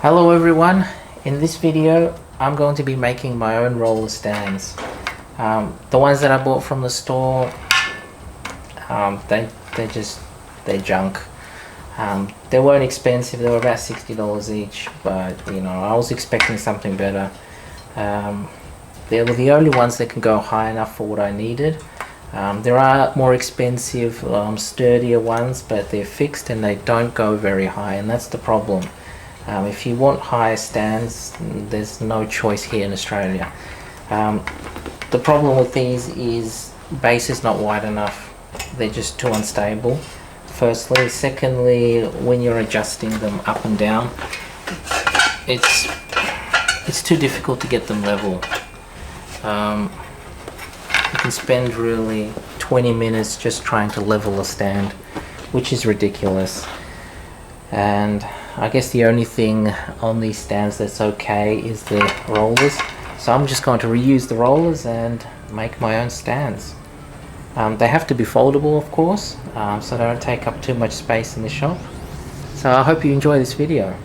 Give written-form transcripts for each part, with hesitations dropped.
Hello everyone, in this video I'm going to be making my own roller stands. The ones that I bought from the store, they're junk. They weren't expensive, they were about $60 each, but you know, I was expecting something better. They were the only ones that can go high enough for what I needed. There are more expensive, sturdier ones, but they're fixed and they don't go very high, and that's the problem. If you want higher stands, there's no choice here in Australia. The problem with these is base is not wide enough. They're just too unstable, firstly. Secondly, when you're adjusting them up and down, it's too difficult to get them level. You can spend really 20 minutes just trying to level a stand, which is ridiculous. And I guess the only thing on these stands that's okay is the rollers. So I'm just going to reuse the rollers and make my own stands. They have to be foldable, of course, so they don't take up too much space in the shop. So I hope you enjoy this video.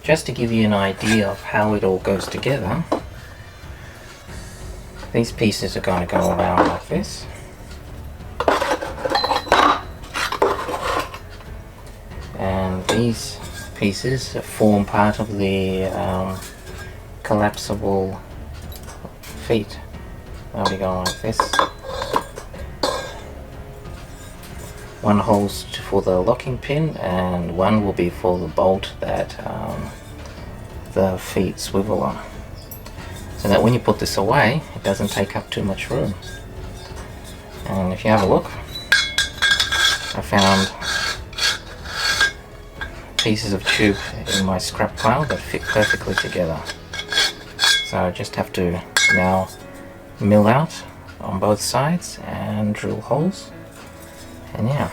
Just to give you an idea of how it all goes together, these pieces are going to go around like this. And these pieces form part of the collapsible feet. They'll be going like this. One holds for the locking pin and one will be for the bolt that the feet swivel on, so that when you put this away it doesn't take up too much room. And if you have a look, I found pieces of tube in my scrap pile that fit perfectly together. So I just have to now mill out on both sides and drill holes. And yeah.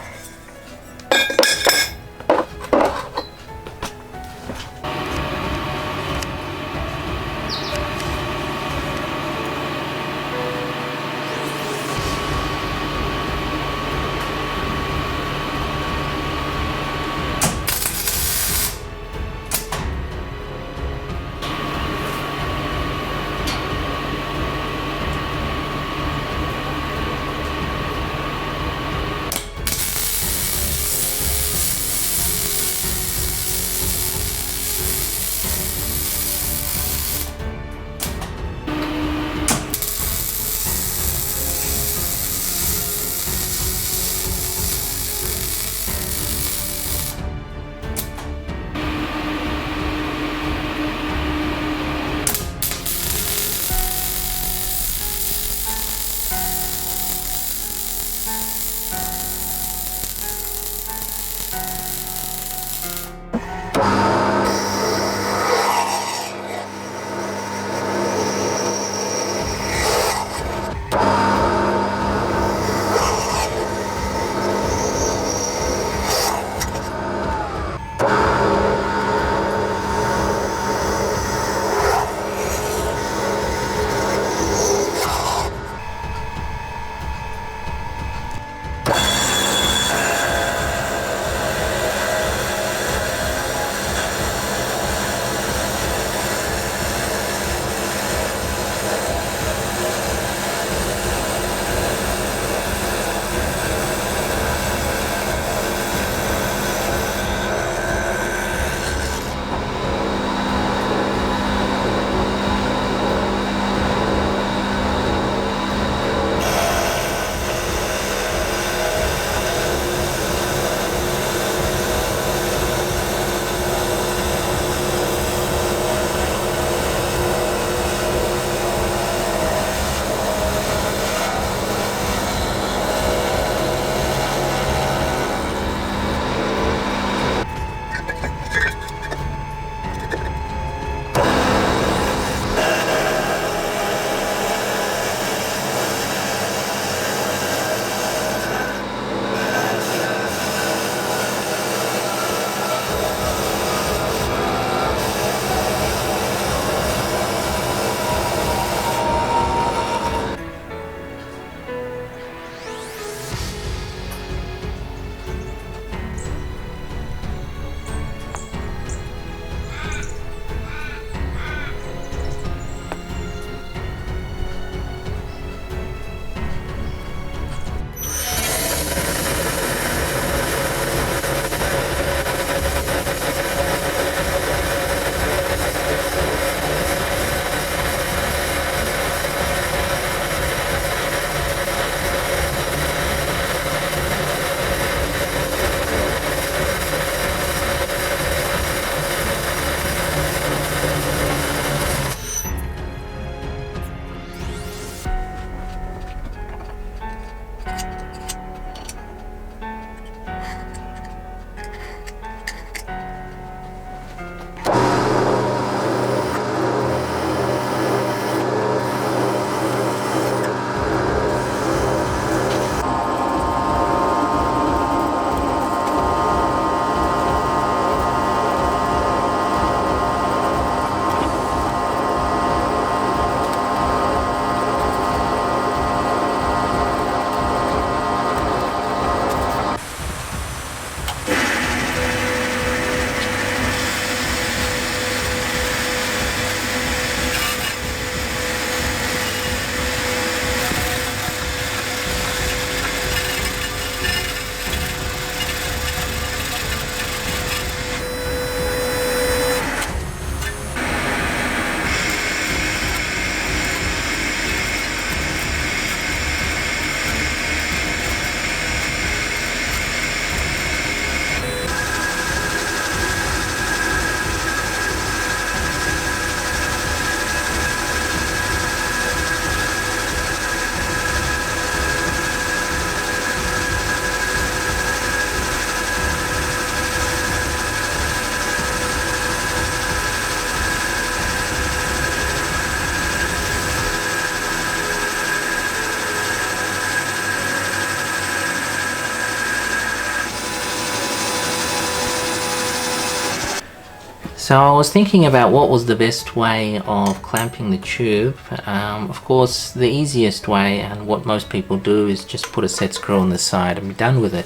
So I was thinking about what was the best way of clamping the tube. Of course, the easiest way, and what most people do, is just put a set screw on the side and be done with it.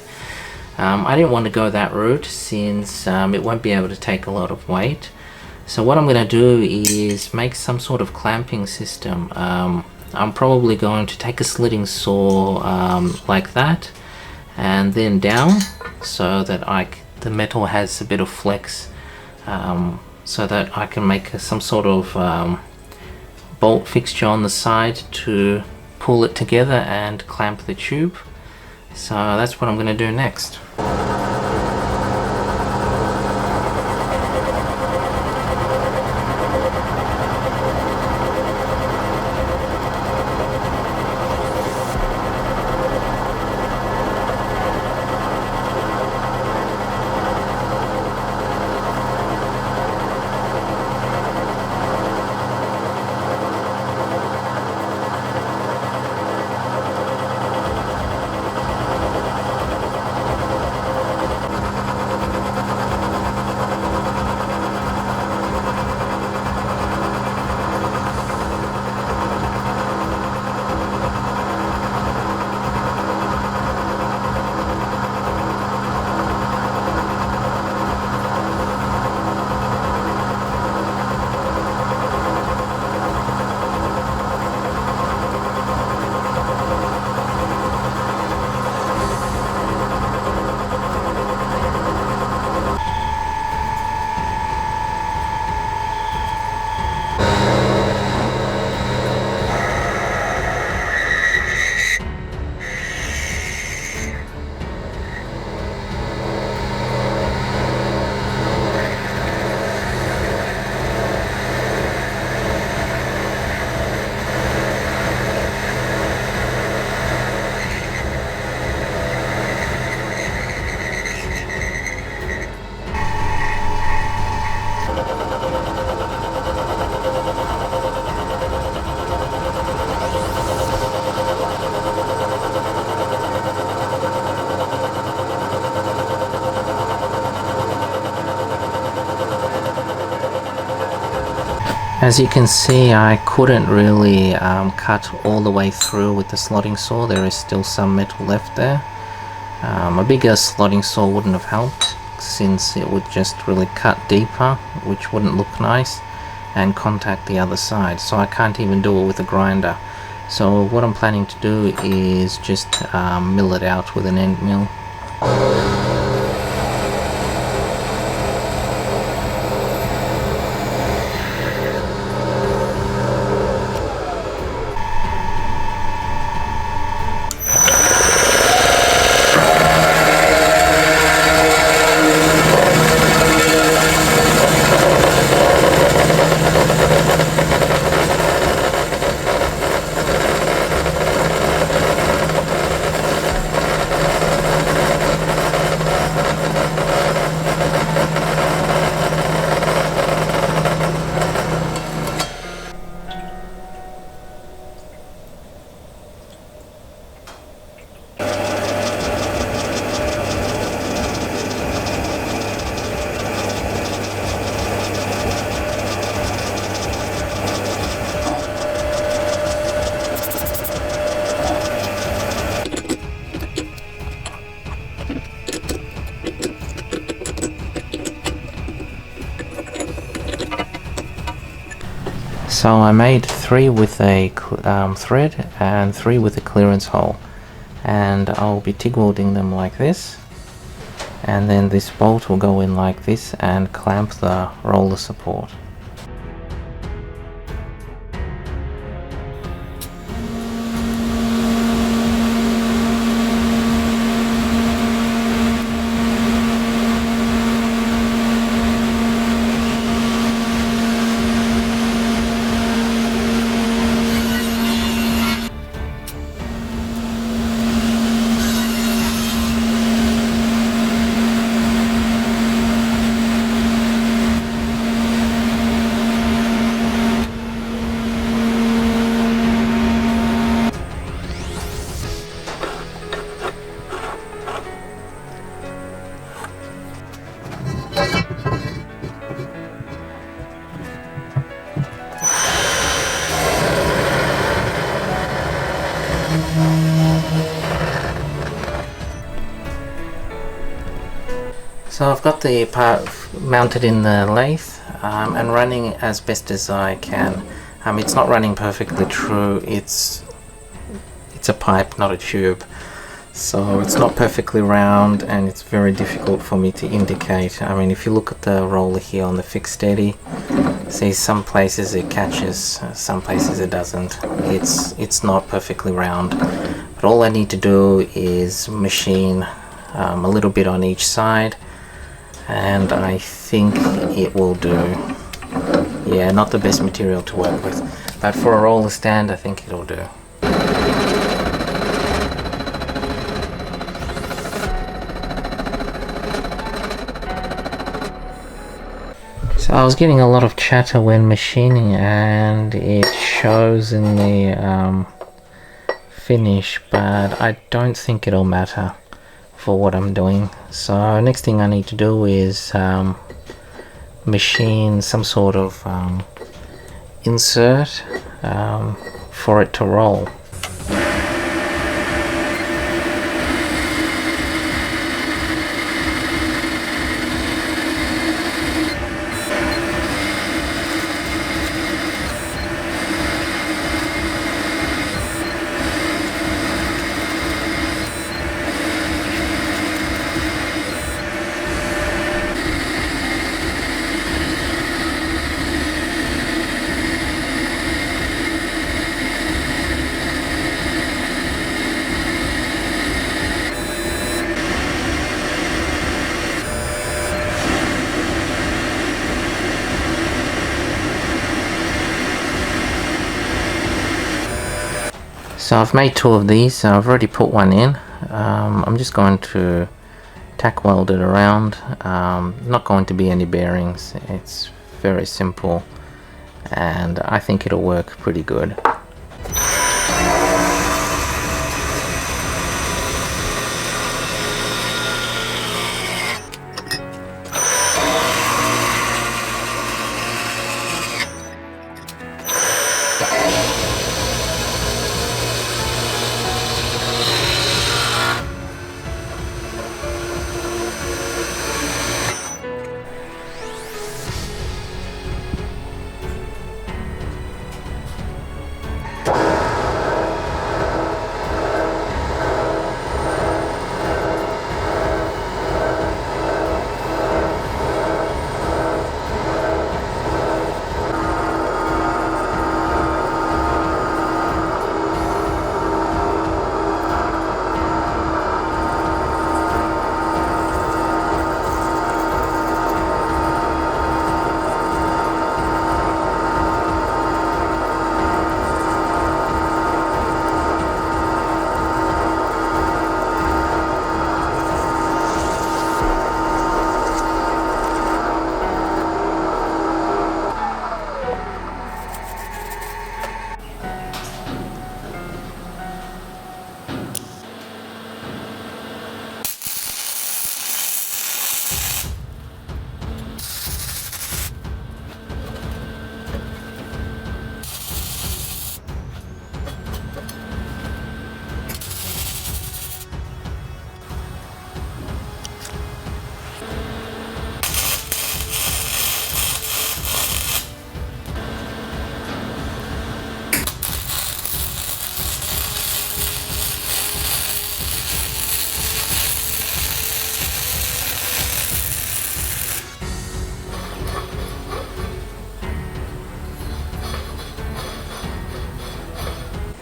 I didn't want to go that route since it won't be able to take a lot of weight. So what I'm going to do is make some sort of clamping system. I'm probably going to take a slitting saw like that, and then down, so that the metal has a bit of flex, so that I can make some sort of bolt fixture on the side to pull it together and clamp the tube. So that's what I'm going to do next. As you can see, I couldn't really cut all the way through with the slotting saw. There is still some metal left there. A bigger slotting saw wouldn't have helped, since it would just really cut deeper, which wouldn't look nice, and contact the other side. So I can't even do it with a grinder. So what I'm planning to do is just mill it out with an end mill. So I made 3 with a thread and 3 with a clearance hole, and I'll be TIG welding them like this, and then this bolt will go in like this and clamp the roller support. So I've got the part mounted in the lathe and running as best as I can. It's not running perfectly true. It's a pipe, not a tube, so it's not perfectly round, and it's very difficult for me to indicate. I mean, if you look at the roller here on the fix steady, see some places it catches, some places it doesn't. It's not perfectly round, but all I need to do is machine a little bit on each side, and I think it will do. Yeah, not the best material to work with, but for a roller stand I think it'll do. So I was getting a lot of chatter when machining, and it shows in the finish, but I don't think it'll matter for what I'm doing. So next thing I need to do is machine some sort of insert for it to roll. So I've made two of these, so I've already put one in. I'm just going to tack weld it around. Not going to be any bearings, it's very simple, and I think it'll work pretty good.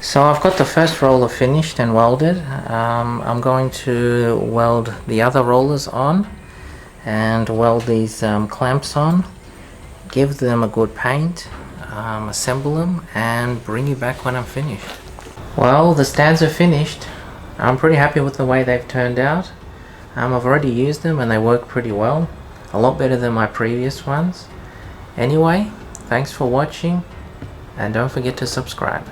So I've got the first roller finished and welded. I'm going to weld the other rollers on and weld these clamps on, give them a good paint, assemble them, and bring you back when I'm finished. Well, the stands are finished. I'm pretty happy with the way they've turned out. I've already used them and they work pretty well, a lot better than my previous ones. Anyway, thanks for watching, and don't forget to subscribe.